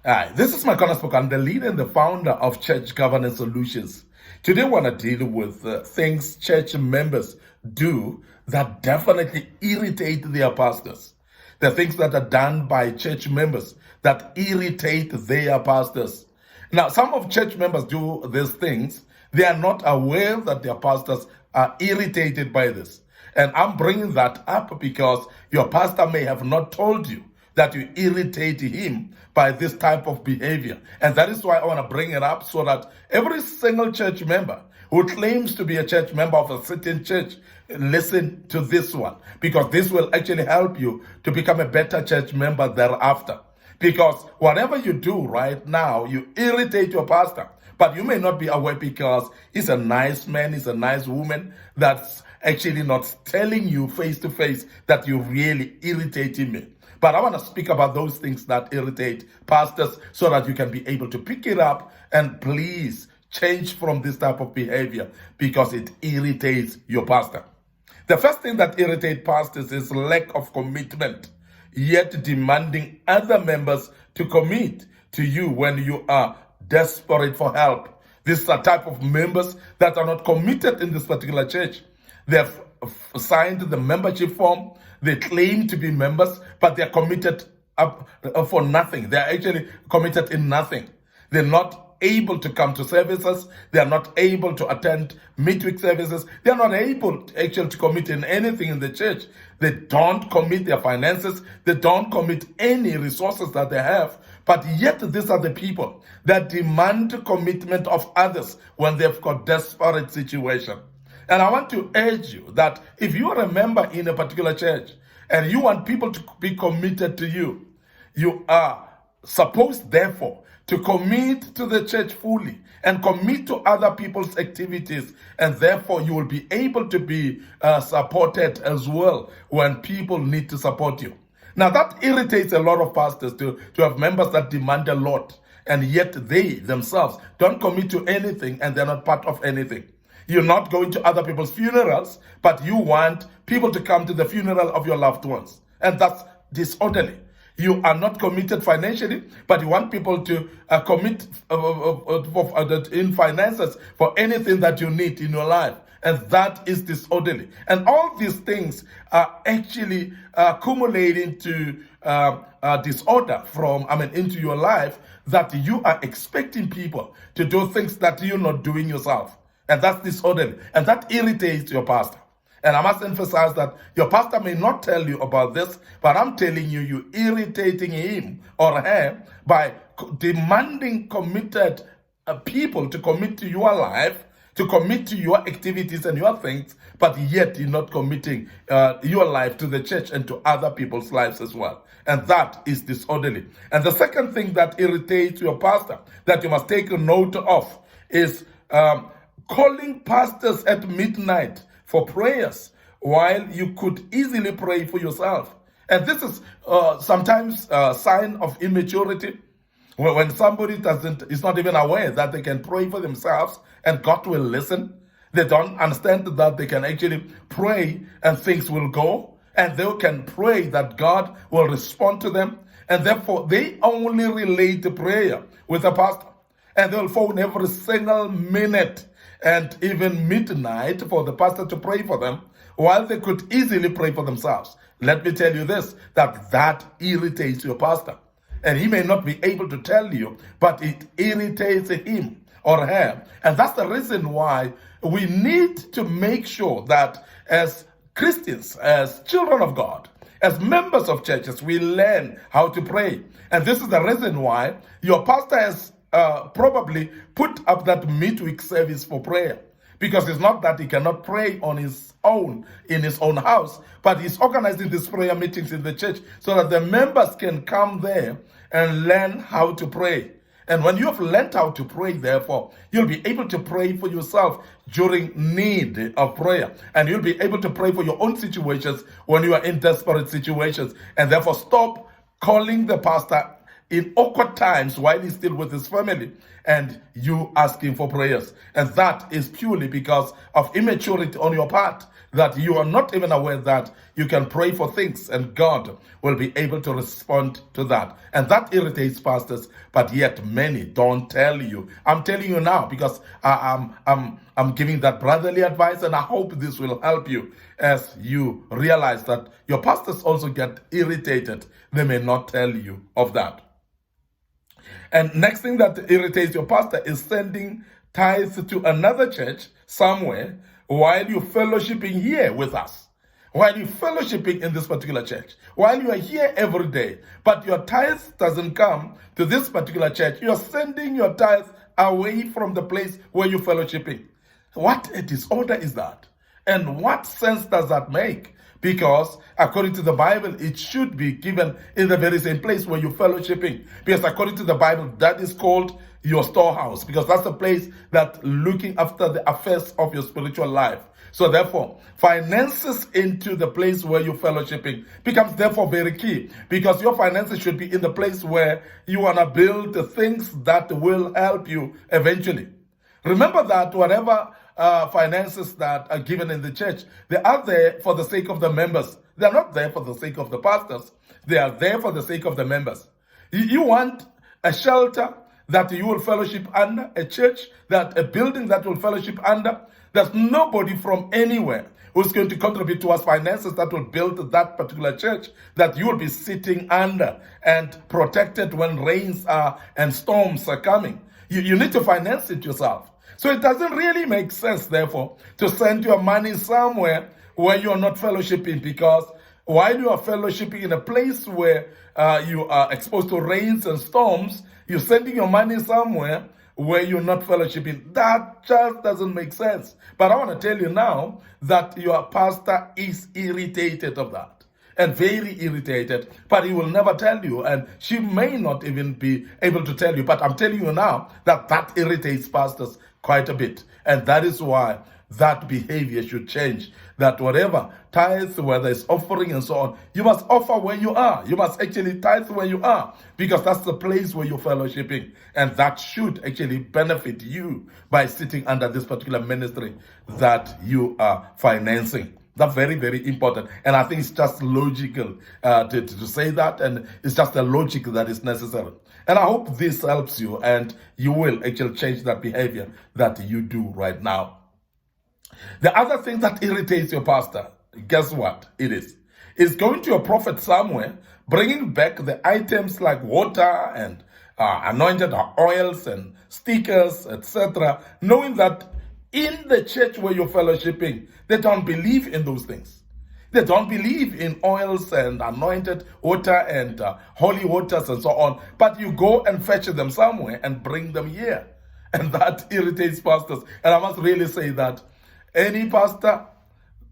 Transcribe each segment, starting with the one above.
Hi, this is Micornus Phokane, the leader and the founder of Church Governance Solutions. Today, I want to deal with things church members do that definitely irritate their pastors. The things that are done by church members that irritate their pastors. Now, some of church members do these things. They are not aware that their pastors are irritated by this. And I'm bringing that up because your pastor may have not told you that you irritate him by this type of behavior. And that is why I want to bring it up so that every single church member who claims to be a church member of a certain church, listen to this one, because this will actually help you to become a better church member thereafter. Because whatever you do right now, you irritate your pastor, but you may not be aware because he's a nice man, he's a nice woman that's actually not telling you face to face that you really irritating me. But I want to speak about those things that irritate pastors so that you can be able to pick it up and please change from this type of behavior because it irritates your pastor. The first thing that irritates pastors is lack of commitment, yet demanding other members to commit to you when you are desperate for help. These are type of members that are not committed in this particular church. They've signed the membership form. They claim to be members, but they're committed for nothing. They're actually committed in nothing. They're not able to come to services. They're not able to attend midweek services. They're not able actually to commit in anything in the church. They don't commit their finances. They don't commit any resources that they have. But yet these are the people that demand commitment of others when they've got desperate situation. And I want to urge you that if you are a member in a particular church and you want people to be committed to you, you are supposed, therefore, to commit to the church fully and commit to other people's activities. And therefore, you will be able to be supported as well when people need to support you. Now, that irritates a lot of pastors to have members that demand a lot, and yet they themselves don't commit to anything and they're not part of anything. You're not going to other people's funerals, but you want people to come to the funeral of your loved ones. And that's disorderly. You are not committed financially, but you want people to commit in finances for anything that you need in your life. And that is disorderly. And all these things are actually accumulating to disorder into your life, that you are expecting people to do things that you're not doing yourself. And that's disorderly. And that irritates your pastor. And I must emphasize that your pastor may not tell you about this, but I'm telling you, you're irritating him or her by demanding committed people to commit to your life, to commit to your activities and your things, but yet you're not committing your life to the church and to other people's lives as well. And that is disorderly. And the second thing that irritates your pastor that you must take a note of is calling pastors at midnight for prayers while you could easily pray for yourself. And this is sometimes a sign of immaturity. When somebody is not even aware that they can pray for themselves and God will listen. They don't understand that they can actually pray and things will go. And they can pray that God will respond to them. And therefore, they only relate to prayer with a pastor. And they'll phone every single minute and even midnight for the pastor to pray for them, while they could easily pray for themselves. Let me tell you this, that irritates your pastor. And he may not be able to tell you, but it irritates him or her. And that's the reason why we need to make sure that as Christians, as children of God, as members of churches, we learn how to pray. And this is the reason why your pastor has probably put up that midweek service for prayer, because it's not that he cannot pray on his own in his own house, but he's organizing these prayer meetings in the church so that the members can come there and learn how to pray. And when you have learned how to pray, therefore, you'll be able to pray for yourself during need of prayer. And you'll be able to pray for your own situations when you are in desperate situations. And therefore, stop calling the pastor in awkward times while he's still with his family and you asking for prayers. And that is purely because of immaturity on your part. that you are not even aware that you can pray for things and God will be able to respond to that. And that irritates pastors, but yet many don't tell you. I'm telling you now because I'm giving that brotherly advice, and I hope this will help you as you realize that your pastors also get irritated. They may not tell you of that. And next thing that irritates your pastor is sending tithes to another church somewhere while you're fellowshipping here with us. While you're fellowshipping in this particular church, while you are here every day, but your tithes doesn't come to this particular church, you're sending your tithes away from the place where you're fellowshipping. What a disorder is that? And what sense does that make? Because according to the Bible, it should be given in the very same place where you're fellowshipping. Because according to the Bible, that is called your storehouse, because that's the place that looking after the affairs of your spiritual life. So therefore, finances into the place where you're fellowshipping becomes therefore very key, because your finances should be in the place where you want to build the things that will help you eventually. Remember that whatever finances that are given in the church, they are there for the sake of the members. They are not there for the sake of the pastors. They are there for the sake of the members. You want a shelter that you will fellowship under, a church, that a building that will fellowship under. There's nobody from anywhere who's going to contribute towards finances that will build that particular church that you will be sitting under and protected when rains are and storms are coming. You need to finance it yourself. So it doesn't really make sense, therefore, to send your money somewhere where you're not fellowshipping, because while you are fellowshipping in a place where you are exposed to rains and storms, you're sending your money somewhere where you're not fellowshipping. That just doesn't make sense. But I want to tell you now that your pastor is irritated of that, and very irritated, but he will never tell you, and she may not even be able to tell you. But I'm telling you now that that irritates pastors quite a bit, and that is why that behavior should change. That whatever tithes, whether it's offering and so on, you must offer where you are. You must actually tithe where you are, because that's the place where you're fellowshipping, and that should actually benefit you by sitting under this particular ministry that you are financing. That's very, very important. And I think it's just logical to say that, and it's just a logic that is necessary. And I hope this helps you, and you will actually change that behavior that you do right now. The other thing that irritates your pastor, guess what it is? It's going to a prophet somewhere, bringing back the items like water and anointed oils and stickers, etc., knowing that in the church where you're fellowshipping, they don't believe in those things. They don't believe in oils and anointed water and holy waters and so on. But you go and fetch them somewhere and bring them here. And that irritates pastors. And I must really say that any pastor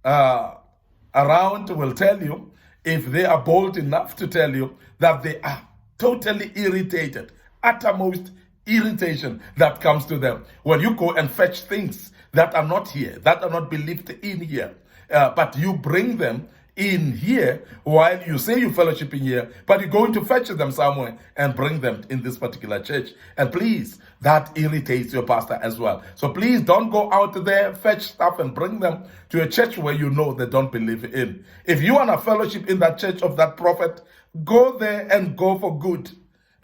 around will tell you, if they are bold enough to tell you, that they are totally irritated, uttermost irritation that comes to them when you go and fetch things that are not here, that are not believed in here, but you bring them in here while you say you're fellowshipping here, but you're going to fetch them somewhere and bring them in this particular church. And please, that irritates your pastor as well. So please don't go out there, fetch stuff and bring them to a church where you know they don't believe in. If you want a fellowship in that church of that prophet, go there and go for good.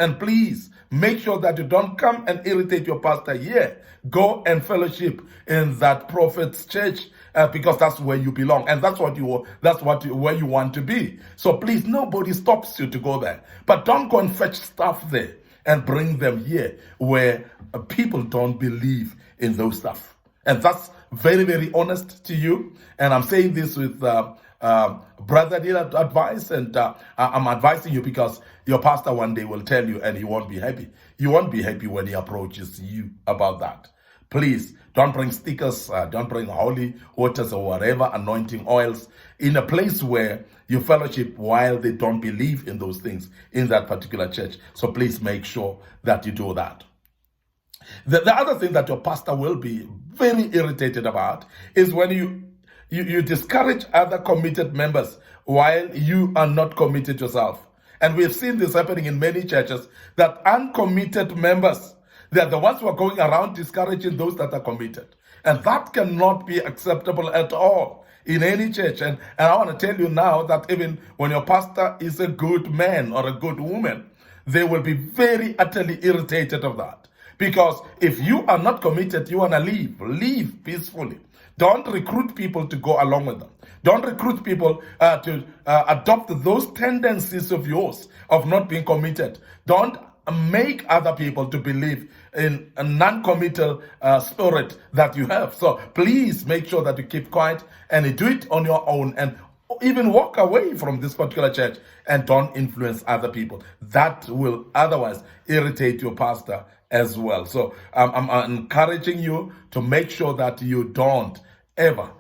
And please make sure that you don't come and irritate your pastor here. Go and fellowship in that prophet's church, because that's where you belong, and where you want to be. So please, nobody stops you to go there, but don't go and fetch stuff there and bring them here where people don't believe in those stuff. And that's very, very honest to you. And I'm saying this with brotherly advice, and I'm advising you because your pastor one day will tell you, and he won't be happy. You won't be happy when he approaches you about that. Please don't bring stickers, don't bring holy waters or whatever, anointing oils in a place where you fellowship while they don't believe in those things in that particular church. So please make sure that you do that. The other thing that your pastor will be very irritated about is when you discourage other committed members while you are not committed yourself. And we've seen this happening in many churches, that uncommitted members, they are the ones who are going around discouraging those that are committed. And that cannot be acceptable at all. in any church. And I want to tell you now that even when your pastor is a good man or a good woman, they will be very utterly irritated of that. Because if you are not committed, you want to leave peacefully. Don't recruit people to go along with them. Don't recruit people to adopt those tendencies of yours of not being committed. Don't make other people to believe in a non-committal spirit that you have. So please make sure that you keep quiet and do it on your own, and even walk away from this particular church and don't influence other people. That will otherwise irritate your pastor as well. So I'm encouraging you to make sure that you don't ever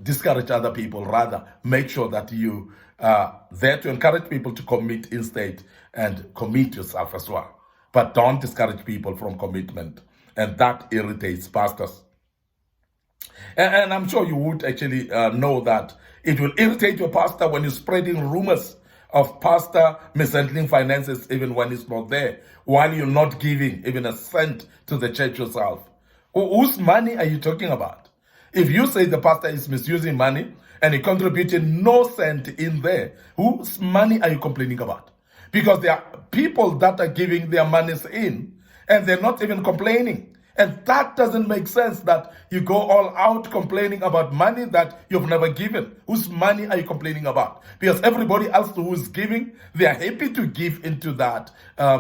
discourage other people. Rather, make sure that you are there to encourage people to commit instead, and commit yourself as well. But don't discourage people from commitment. And that irritates pastors. And I'm sure you would actually know that it will irritate your pastor when you're spreading rumors of pastor mishandling finances even when he's not there, while you're not giving even a cent to the church yourself. Whose money are you talking about? If you say the pastor is misusing money and he contributed no cent in there, whose money are you complaining about? Because there are people that are giving their monies in and they're not even complaining. And that doesn't make sense, that you go all out complaining about money that you've never given. Whose money are you complaining about? Because everybody else who is giving, they are happy to give into that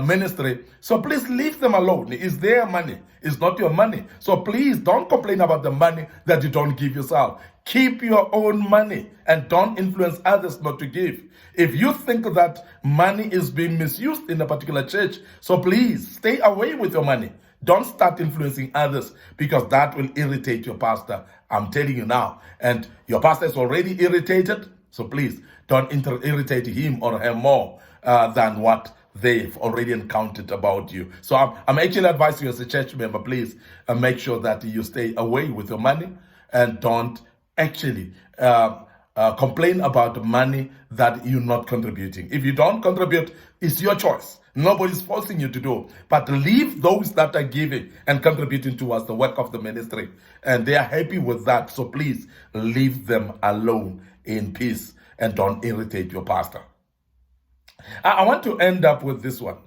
ministry. So please leave them alone. It's their money. It's not your money. So please don't complain about the money that you don't give yourself. Keep your own money and don't influence others not to give. If you think that money is being misused in a particular church, so please stay away with your money. Don't start influencing others, because that will irritate your pastor. I'm telling you now. And your pastor is already irritated, so please don't irritate him or her more than what they've already encountered about you. So I'm actually advising you as a church member, please make sure that you stay away with your money and don't actually complain about money that you're not contributing. If you don't contribute, it's your choice. Nobody's forcing you to do. But leave those that are giving and contributing towards the work of the ministry. And they are happy with that. So please leave them alone in peace and don't irritate your pastor. I want to end up with this one.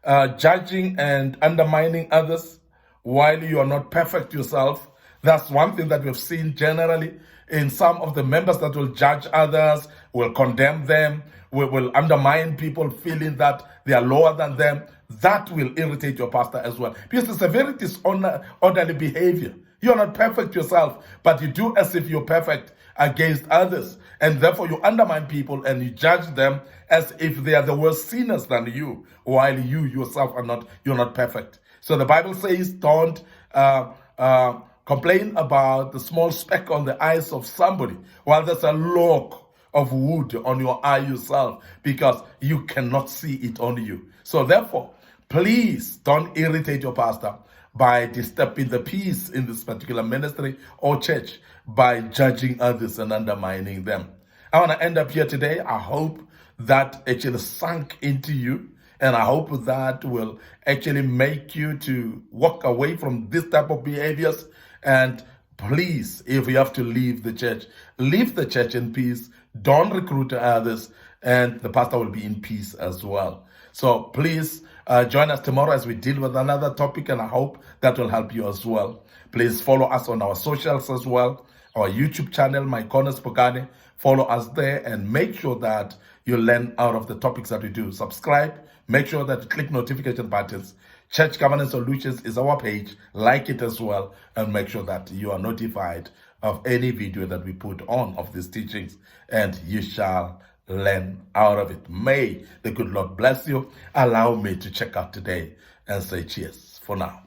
Judging and undermining others while you are not perfect yourself. That's one thing that we've seen generally in some of the members that will judge others, will condemn them, will undermine people feeling that they are lower than them. That will irritate your pastor as well, because it's a very disorderly behavior. You're not perfect yourself, but you do as if you're perfect against others, and therefore you undermine people and you judge them as if they are the worse sinners than you, while you yourself you're not perfect. So the Bible says, don't complain about the small speck on the eyes of somebody while there's a log of wood on your eye yourself, because you cannot see it on you. So therefore, please don't irritate your pastor by disturbing the peace in this particular ministry or church by judging others and undermining them. I want to end up here today. I hope that actually sunk into you, and I hope that will actually make you to walk away from this type of behaviors. And please, if you have to leave the church in peace. Don't recruit others, and the pastor will be in peace as well. So please join us tomorrow as we deal with another topic, and I hope that will help you as well. Please follow us on our socials as well. Our YouTube channel, Micornus Phokane. Follow us there and make sure that you learn out of the topics that we do. Subscribe. Make sure that you click notification buttons. Church Governance Solutions is our page. Like it as well, and make sure that you are notified of any video that we put on of these teachings, and you shall learn out of it. May the good Lord bless you. Allow me to check out today and say cheers for now.